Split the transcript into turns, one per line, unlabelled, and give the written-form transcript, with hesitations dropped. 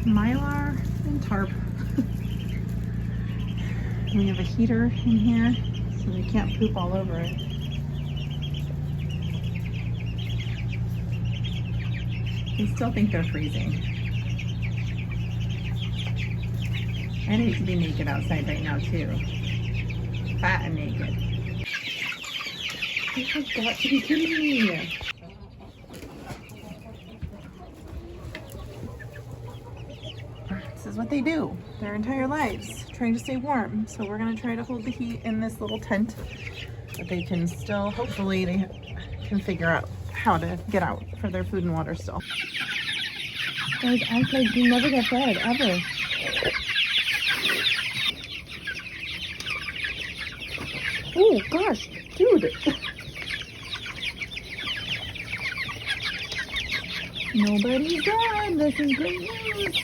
Mylar and tarp. We have a heater in here, so they can't poop all over it. They still think they're freezing. I'd hate to be naked outside right now too. Fat and naked. You have got to be kidding me. This is what they do their entire lives, trying to stay warm. So we're gonna try to hold the heat in this little tent, but they can still, hopefully they can figure out how to get out for their food and water still. Guys, act like you never get fed, ever. Oh gosh, dude. Nobody's dead. This is great news.